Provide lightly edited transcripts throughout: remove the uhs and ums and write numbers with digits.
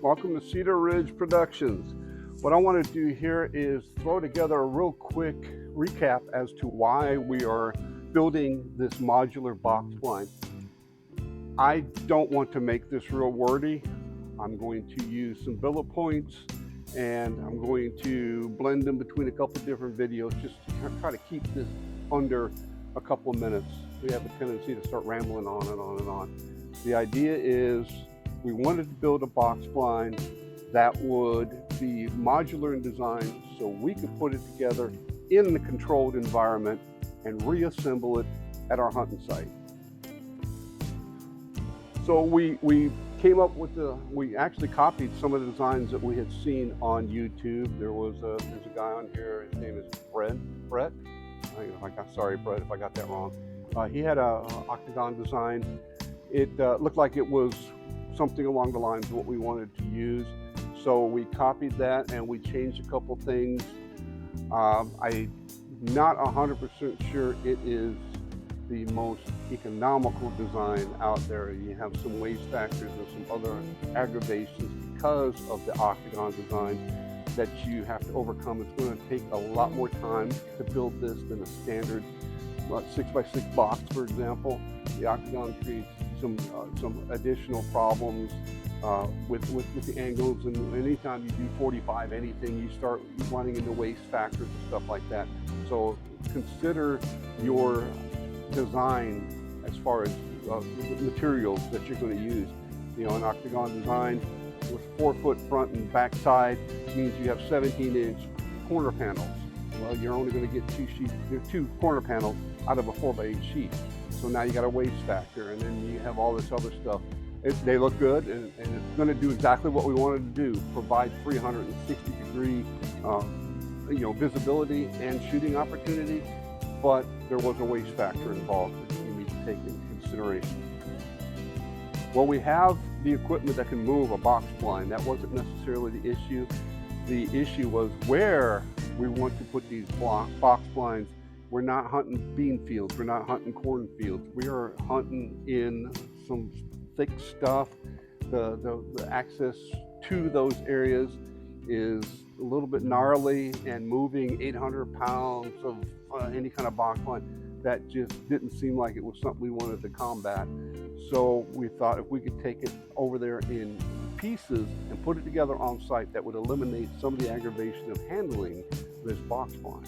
Welcome to Cedar Ridge Productions. What I want to do here is throw together a real quick recap as to why we are building this modular box blind. I don't want to make this real wordy. I'm going to use some bullet points and I'm going to blend them between a couple different videos just to try to keep this under a couple of minutes. We have a tendency to start rambling on and on and on. The idea is we wanted to build a box blind that would be modular in design so we could put it together in the controlled environment and reassemble it at our hunting site. So we came up with we actually copied some of the designs that we had seen on YouTube. There's a guy on here, his name is Brett. Sorry, Brett, if I got that wrong. He had a octagon design. It looked like it was something along the lines of what we wanted to use. So we copied that and we changed a couple things. I'm not 100% sure it is the most economical design out there. You have some waste factors and some other aggravations because of the octagon design that you have to overcome. It's going to take a lot more time to build this than a standard 6x6 box, for example. The octagon creates some additional problems with the angles, and anytime you do 45 anything, you start running into waste factors and stuff like that. So consider your design as far as materials that you're going to use. You know, an octagon design with 4-foot front and back side means you have 17-inch corner panels. Well, you're only going to get two corner panels out of a 4x8 sheet. So now you got a waste factor, and then you have all this other stuff. They look good, and it's going to do exactly what we wanted to do: provide 360-degree, visibility and shooting opportunity. But there was a waste factor involved that you need to take into consideration. Well, we have the equipment that can move a box blind. That wasn't necessarily the issue. The issue was where we want to put these box blinds. We're not hunting bean fields. We're not hunting cornfields. We are hunting in some thick stuff. The access to those areas is a little bit gnarly, and moving 800 pounds of any kind of box blind, that just didn't seem like it was something we wanted to combat. So we thought if we could take it over there in pieces and put it together on site, that would eliminate some of the aggravation of handling this box blind.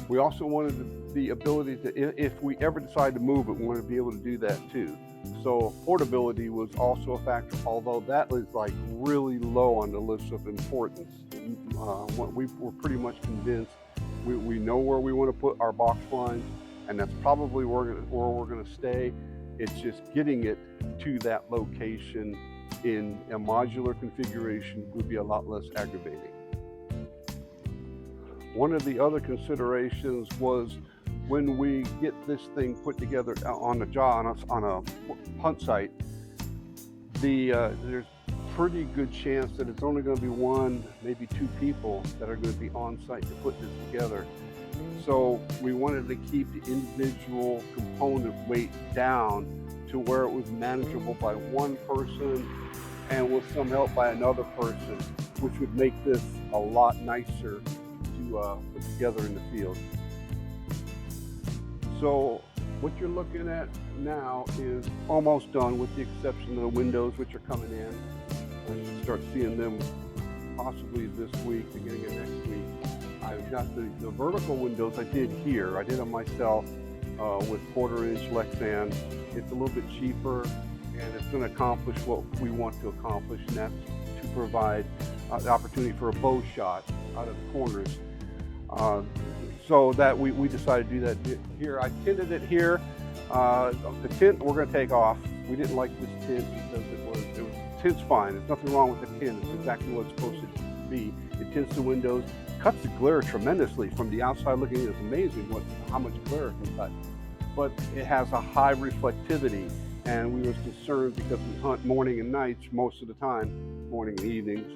We also wanted the ability to, if we ever decide to move it, we wanted to be able to do that too. So portability was also a factor, although that was like really low on the list of importance. We were pretty much convinced we know where we want to put our box blinds, and that's probably where we're going to stay. It's just getting it to that location in a modular configuration would be a lot less aggravating. One of the other considerations was when we get this thing put together on a hunt site, there's pretty good chance that it's only going to be one, maybe two people that are going to be on site to put this together. So we wanted to keep the individual component weight down to where it was manageable by one person and with some help by another person, which would make this a lot nicer to put together in the field. So what you're looking at now is almost done, with the exception of the windows, which are coming in. I should start seeing them possibly this week, beginning of next week. I've got the vertical windows I did here. I did them myself with 1/4-inch Lexan. It's a little bit cheaper, and it's going to accomplish what we want to accomplish, and that's to provide the opportunity for a bow shot out of the corners. So that we decided to do that here. I tinted it here. The tint we're going to take off. We didn't like this tint because tint's fine. There's nothing wrong with the tint. It's exactly what it's supposed to be. It tints the windows, cuts the glare tremendously. From the outside looking in, it's amazing how much glare it can cut. But it has a high reflectivity, and we was concerned because we hunt morning and nights most of the time, morning and evenings.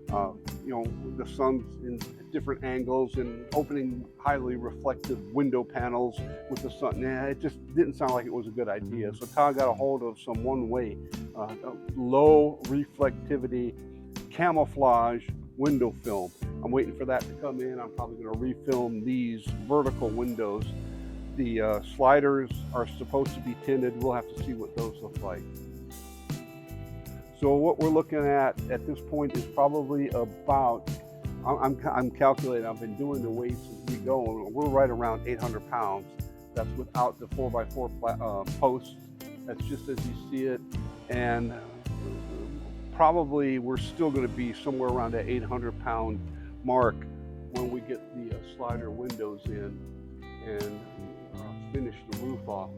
You know, the sun's in different angles and opening highly reflective window panels with the sun. Yeah, it just didn't sound like it was a good idea. So Todd got a hold of some one-way, low reflectivity camouflage window film. I'm waiting for that to come in. I'm probably going to refilm these vertical windows. The sliders are supposed to be tinted. We'll have to see what those look like. So what we're looking at this point is probably about, I'm calculating, I've been doing the weights as we go, and we're right around 800 pounds. That's without the 4x4 posts. That's just as you see it. And probably we're still going to be somewhere around that 800 pound mark when we get the slider windows in and finish the roof off.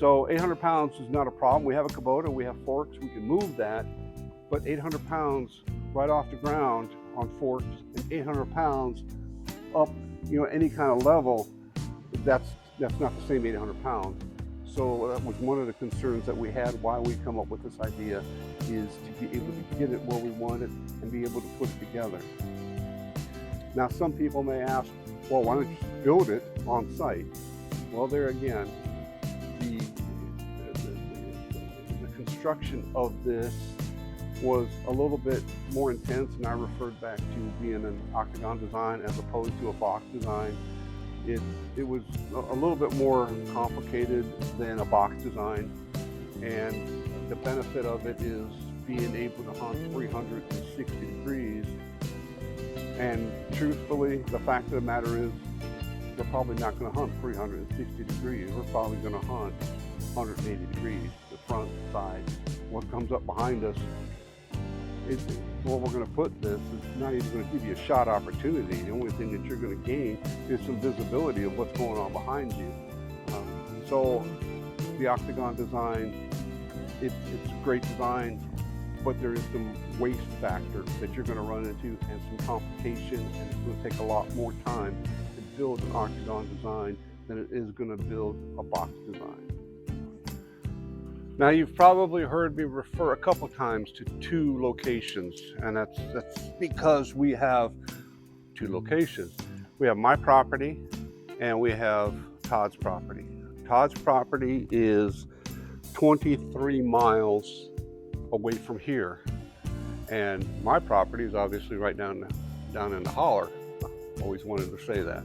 So 800 pounds is not a problem. We have a Kubota, we have forks, we can move that, but 800 pounds right off the ground on forks and 800 pounds up, you know, any kind of level, that's not the same 800 pounds. So that was one of the concerns that we had, why we come up with this idea, is to be able to get it where we want it and be able to put it together. Now, some people may ask, well, why don't you build it on site? Well, there again, the construction of this was a little bit more intense, and I referred back to being an octagon design as opposed to a box design. It was a little bit more complicated than a box design, and the benefit of it is being able to hunt 360 degrees. And truthfully, the fact of the matter is, we're probably not going to hunt 360 degrees. We're probably going to hunt 180 degrees, the front, side. What comes up behind us, where we're going to put this is not even going to give you a shot opportunity. The only thing that you're going to gain is some visibility of what's going on behind you. So the octagon design, it's a great design, but there is some waste factor that you're going to run into and some complication, and it's going to take a lot more time to build an octagon design than it is going to build a box design. Now, you've probably heard me refer a couple times to two locations, and that's because we have two locations. We have my property and we have Todd's property. Todd's property is 23 miles away from here, and my property is obviously right down in the holler. I always wanted to say that.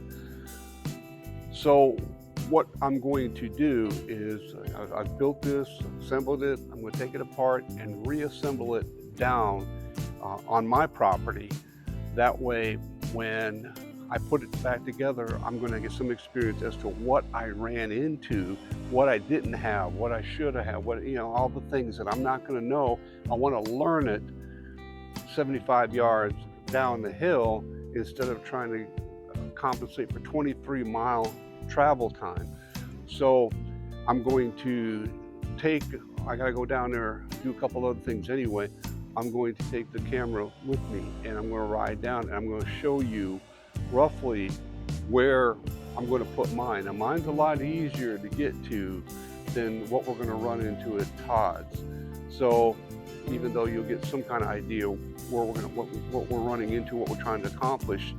So what I'm going to do is, I've built this, assembled it, I'm going to take it apart and reassemble it down on my property. That way, when I put it back together, I'm going to get some experience as to what I ran into, what I didn't have, what I should have had, what, you know, all the things that I'm not going to know. I want to learn it 75 yards down the hill instead of trying to compensate for 23-mile travel time. So I'm going to I gotta go down there, do a couple other things anyway. I'm going to take the camera with me and I'm going to ride down and I'm going to show you roughly where I'm going to put mine. Now, mine's a lot easier to get to than what we're going to run into at Todd's. So even though you'll get some kind of idea where what we're running into, what we're trying to accomplish,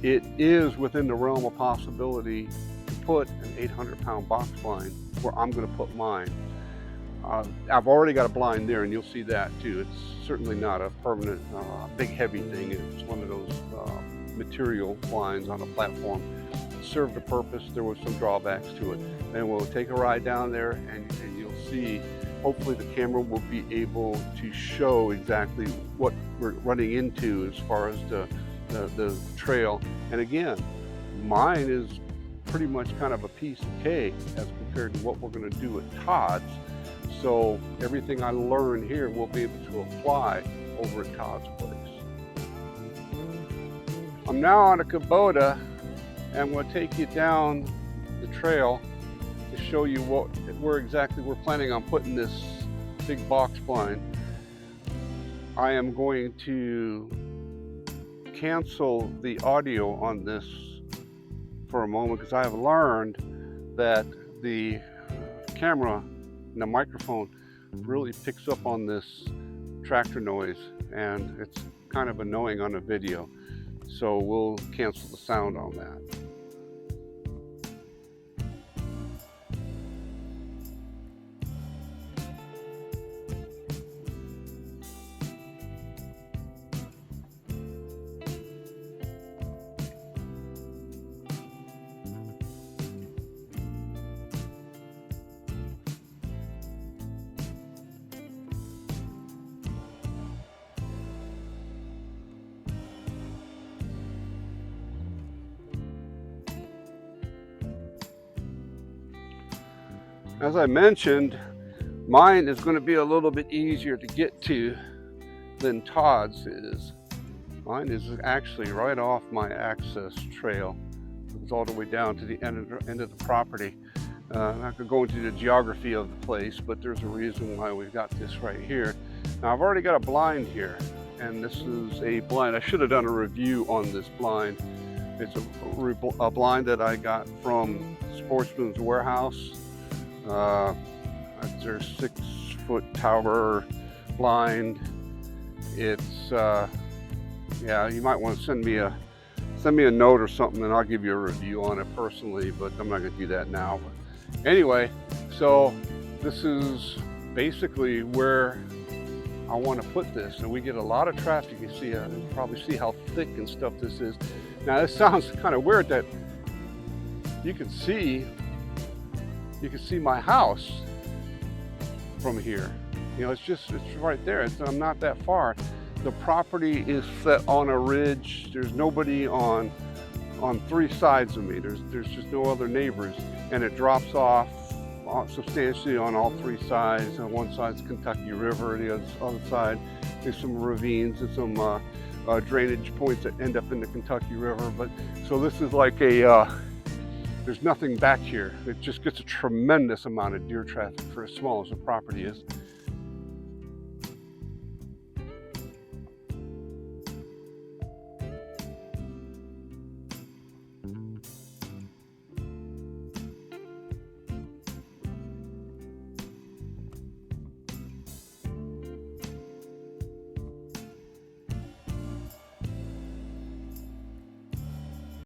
it is within the realm of possibility to put an 800-pound box blind where I'm going to put mine. I've already got a blind there, and you'll see that too. It's certainly not a permanent, big heavy thing. It's one of those material blinds on a platform. It served a purpose. There was some drawbacks to it. And we'll take a ride down there, and you'll see, hopefully the camera will be able to show exactly what we're running into as far as the trail. And again, mine is pretty much kind of a piece of cake as compared to what we're going to do at Todd's. So everything I learn here we'll be able to apply over at Todd's place. I'm now on a Kubota, and I'm going to take you down the trail to show you where exactly we're planning on putting this big box blind. I am going to cancel the audio on this for a moment because I have learned that the camera and the microphone really picks up on this tractor noise and it's kind of annoying on a video. So we'll cancel the sound on that. As I mentioned, mine is going to be a little bit easier to get to than Todd's is. Mine is actually right off my access trail. It's all the way down to the end of the property. I'm not going to go into the geography of the place, but there's a reason why we've got this right here. Now I've already got a blind here, and this is a blind. I should have done a review on this blind. It's a blind that I got from Sportsman's Warehouse. It's their 6-foot tower blind. It's yeah, you might want to send me a note or something, and I'll give you a review on it personally, but I'm not going to do that now. But anyway, so this is basically where I want to put this, and we get a lot of traffic. You see, you probably see how thick and stuff this is. Now this sounds kind of weird that you can see my house from here. You know, it's right there. I'm not that far. The property is set on a ridge. There's nobody on 3 sides of me. There's just no other neighbors, and it drops off substantially on all 3 sides. On one side is Kentucky River, the other side there's some ravines and some drainage points that end up in the Kentucky River. But so this is like there's nothing back here. It just gets a tremendous amount of deer traffic for as small as the property is.